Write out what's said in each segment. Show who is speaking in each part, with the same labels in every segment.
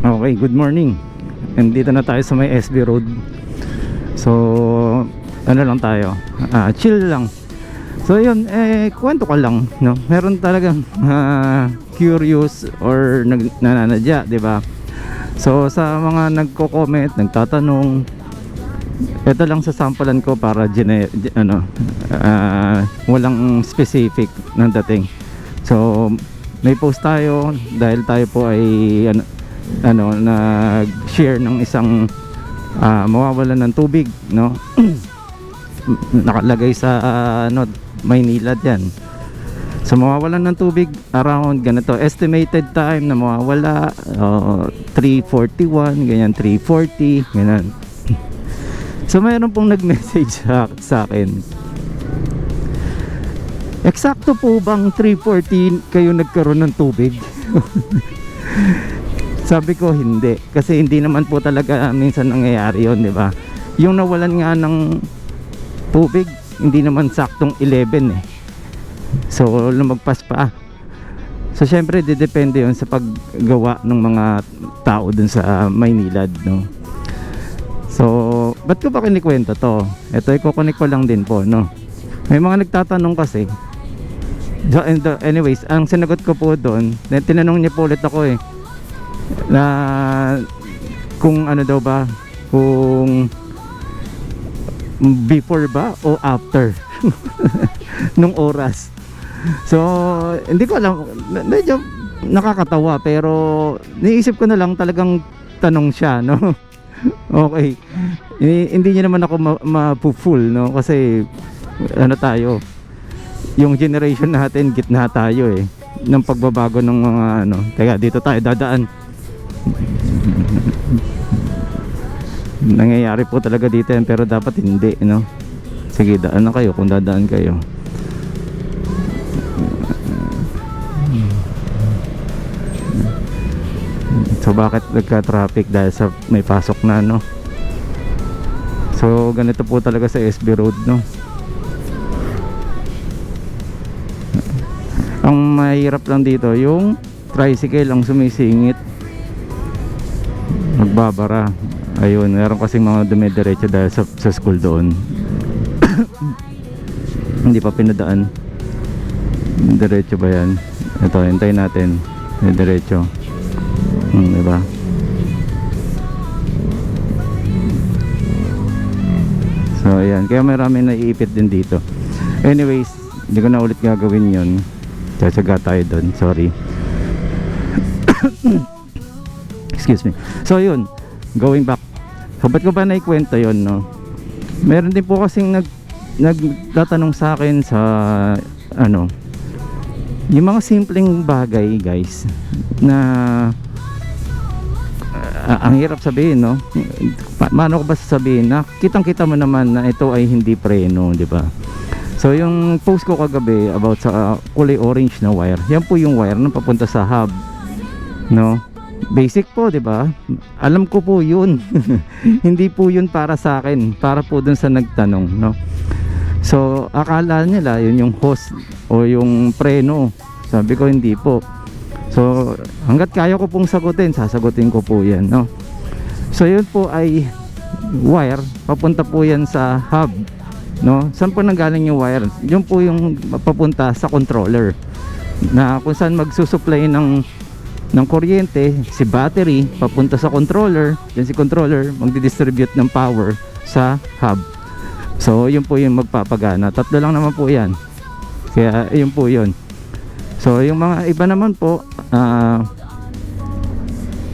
Speaker 1: Okay, good morning. Nandito na tayo sa may SB Road. So, ano lang tayo, chill lang. So yun, kwento ko lang, no? Meron talagang curious or nananadya, di ba? So sa mga nagko-comment, nagtatanong, ito lang sa sampalan ko para walang specific ng dating. So may post tayo dahil tayo po ay nag-share ng isang mawawalan ng tubig, no? Nakalagay sa Maynila yan. So mawawalan ng tubig around ganito, estimated time na mawawala 3:41, ganyan, 3:40, ganyan. So mayroon pong nag-message sa akin, eksakto po bang 3:40 kayo nagkaroon ng tubig? Sabi ko hindi, kasi hindi naman po talaga minsan nangyayari yun, di ba? Yung nawalan nga ng tubig, hindi naman saktong 11 eh. So lumagpas pa. So syempre depende yun sa paggawa ng mga tao dun sa Maynilad, no? So ba't ko ba kinikwento to? Ito ikukunik ko lang din po, no? May mga nagtatanong kasi. So, anyways, ang sinagot ko po doon, tinanong niya po ulit ako na kung ano daw ba, kung before ba o after nung oras. So hindi ko alam, medyo nakakatawa, pero niisip ko na lang talagang tanong siya, no? Okay, hindi niya naman ako ma-full, no? Kasi ano tayo, yung generation natin, gitna tayo ng pagbabago ng mga kaya dito tayo dadaan. Nangyayari po talaga dito yan, pero dapat hindi, no? Sige, daan na kayo kung dadaan kayo. So bakit nagka-traffic? Dahil sa may pasok na, no? So ganito po talaga sa SB Road, no? Ang mahirap lang dito, yung tricycle ang sumisingit, magbabara. Ayun, meron kasing mga dumidiretso dahil sa school doon. Hindi pa pinadaan. Diretso ba yan? Ito, hintayin natin. Diretso. Diba? So ayan, kaya marami naiipit din dito. Anyways, hindi ko na ulit gagawin yun. Tsatsaga tayo doon, sorry. Excuse me. So yun, going back, so ba't ko ba naikwento yun, no? Meron din po kasing nagtatanong sa akin sa yung mga simpleng bagay, guys, na ang hirap sabihin, no? Paano ko ba sasabihin na kitang kita mo naman na ito ay hindi preno, di ba? So yung post ko kagabi about sa kulay orange na wire, yan po yung wire na papunta sa hub, no? Basic po, di ba? Alam ko po yun. Hindi po yun para sa akin, para po dun sa nagtanong, no? So akala nila yun yung hose o yung preno. Sabi ko hindi po. So hanggat kaya ko pong sagutin, sasagutin ko po yan, no? So yun po ay wire, papunta po yan sa hub, no? Saan po nanggaling yung wire? Yun po yung papunta sa controller, na kung saan magsusupply ng kuryente, si battery papunta sa controller, then si controller magdi-distribute ng power sa hub. So yun po yung magpapagana. Tatlo lang naman po yan, kaya yun po yun. So yung mga iba naman po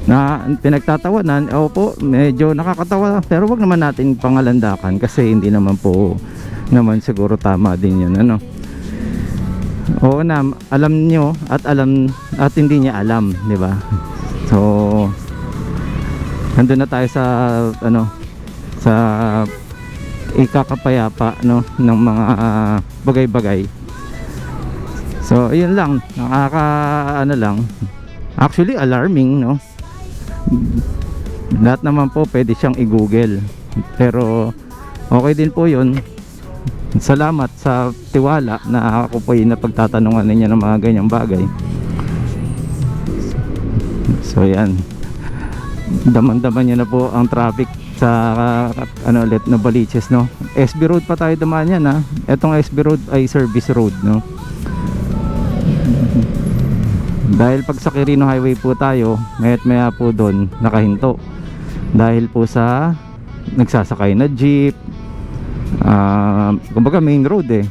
Speaker 1: na pinagtatawanan, po medyo nakakatawa, pero wag naman natin pangalandakan kasi hindi naman po naman siguro tama din yun, ano? Oo na, alam nyo at hindi niya alam, di ba? So nandun na tayo sa sa ikakapayapa, no, ng mga bagay-bagay. So yun lang, lang, actually alarming, no? Lahat naman po pwede siyang i-google, pero okay din po yun. Salamat sa tiwala na ako po yung napagtatanungan ninyo ng mga ganyang bagay. So yan. daman-daman niya na po ang traffic sa ano ulit na Baliches, no. SB Road pa tayo dumaan yan, ha. Etong SB Road ay service road, no. Dahil pag sa Quirino Highway po tayo, maya't maya po doon nakahinto dahil po sa nagsasakay na jeep, kumbaga main road eh.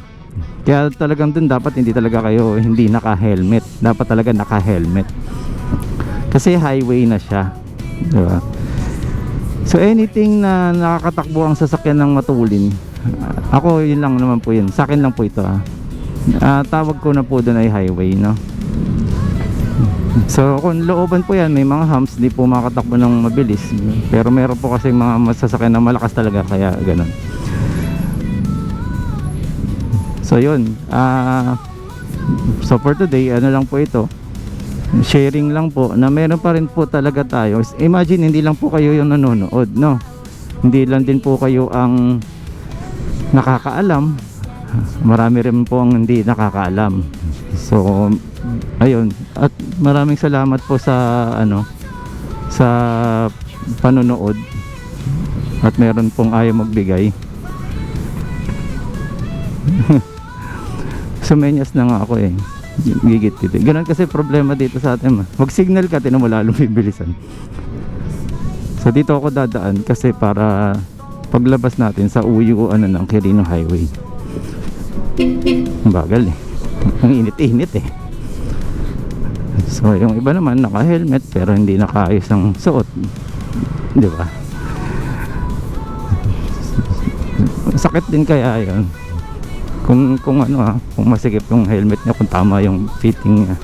Speaker 1: Kaya talagang dun dapat hindi talaga kayo hindi naka-helmet. Dapat talaga naka-helmet. Kasi highway na siya, diba? So anything na nakakatakbo ang sasakyan ng matulin, ako yun lang naman po yun. Sa akin lang po ito, tawag ko na po dun ay highway, no? So kung looban po yan, may mga humps, di po makatakbo ng mabilis. Pero meron po kasi mga masasakyan na malakas talaga, kaya ganun. So yun, so for today, ano lang po ito, sharing lang po na meron pa rin po talaga tayo. Imagine, hindi lang po kayo yung nanonood, no? Hindi lang din po kayo ang nakakaalam, marami rin po ang hindi nakakaalam. So ayun, at maraming salamat po sa ano, sa panonood, at meron pong ayaw magbigay. Sumenyas na nga ako eh, gigit dito. Ganun kasi problema dito sa atin, mag signal ka, tinan mo lalo bibilisan. So dito ako dadaan kasi para paglabas natin sa uyo ano ng Quirino Highway. Ang bagal eh, ang init-init eh. So yung iba naman naka-helmet pero hindi nakaayos ang suot, di ba? Sakit din kaya yun kung ano kung masikip yung helmet niya, kung tama yung fitting niya.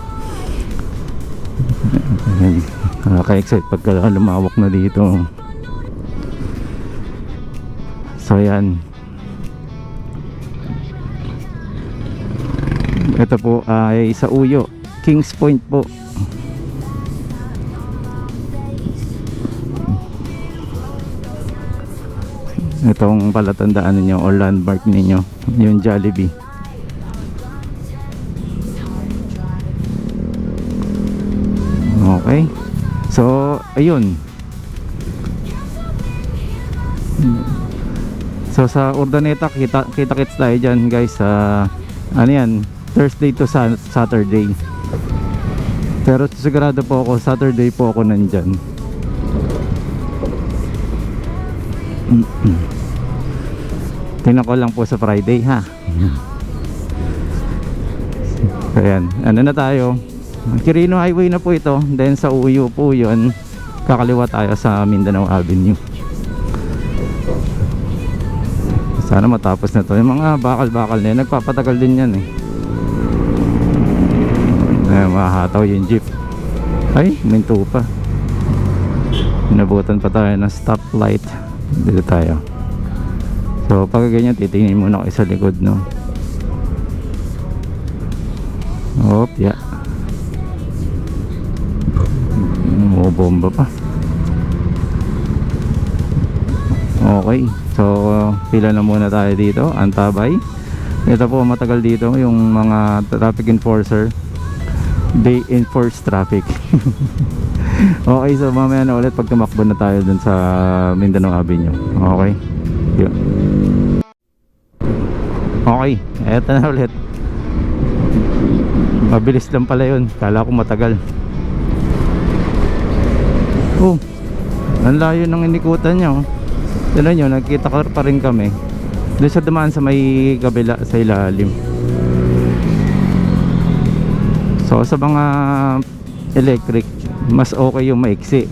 Speaker 1: Nakaka-excite pagka lumawak na dito. So yan, ito po ay sa Uyo, Kings Point po. Itong palatandaan ninyo o landmark ninyo, yung Jollibee. Okay, so ayun, so sa Urdaneta kita-kits tayo dyan guys, sa ano yan, Thursday to Saturday. Pero sigurado po ako Saturday po ako nandyan. Tingnan ko lang po sa Friday, ha. So yan, ano na tayo, Quirino Highway na po ito. Then sa Uyo po yun, kakaliwa tayo sa Mindanao Avenue. Sana matapos na to. Yung mga bakal-bakal na yan, nagpapatagal din yan eh. Mahataw yung jeep. Ay, minto pa. Inabutan pa tayo ng stoplight. Dito tayo. So pag ganyan, titingin muna kayo sa likod, no? Hop, yeah. Bomba pa. Okay, so pila na muna tayo dito, antabay. Ito po matagal dito yung mga traffic enforcer. They enforce traffic. Okay, so mamaya na ulit pag tumakbo na tayo dun sa Mindanao Avenue. Okay, yun. Okay, eto na ulit. Mabilis lang pala yun, kala ko matagal. Oh, ang layo ng inikutan nyo. Tignan nyo, nagkita ka pa rin kami doon sa dumaan sa may kabila, sa ilalim. So sa mga electric, mas okay yung maiksi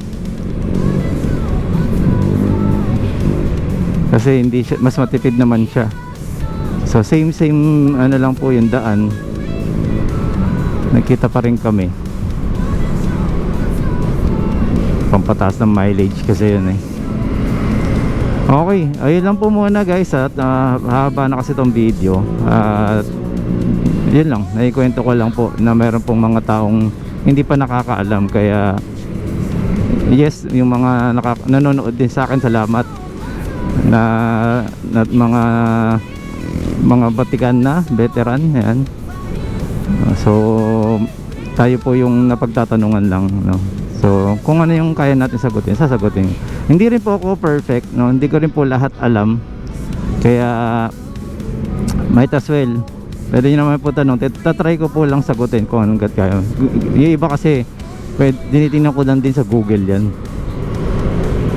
Speaker 1: kasi hindi siya, mas matipid naman siya. So same ano lang po yung daan. Nakita pa rin kami, pampataas ng mileage kasi yun eh. Okay, ayun lang po muna guys, at haba na kasi itong video. At yun lang, naikwento ko lang po na meron pong mga taong hindi pa nakakaalam. Kaya yes, yung mga nanonood din sa akin, salamat na mga batikan na veteran yan. So tayo po yung napagtatanungan lang, no? So, kung ano yung kaya natin sagutin, sasagutin. Hindi rin po ako perfect, no? Hindi ko rin po lahat alam. Kaya, might as well. Pwede nyo naman po tanong. Tatry ko po lang sagutin kung anong kaya. Yung iba kasi, tinitingnan ko lang din sa Google yan.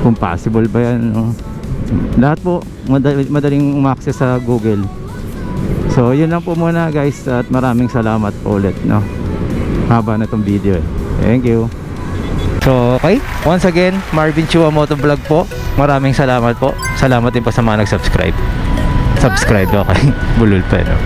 Speaker 1: Kung possible ba yan, no? Lahat po, madaling umaccess sa Google. So, yun lang po muna guys. At maraming salamat po ulit, no? Haba na itong video eh. Thank you. So, okay. Once again, Marvin Chua Motovlog po. Maraming salamat po. Salamat din po sa mga nag-subscribe. Subscribe, okay. Bulol pa, no?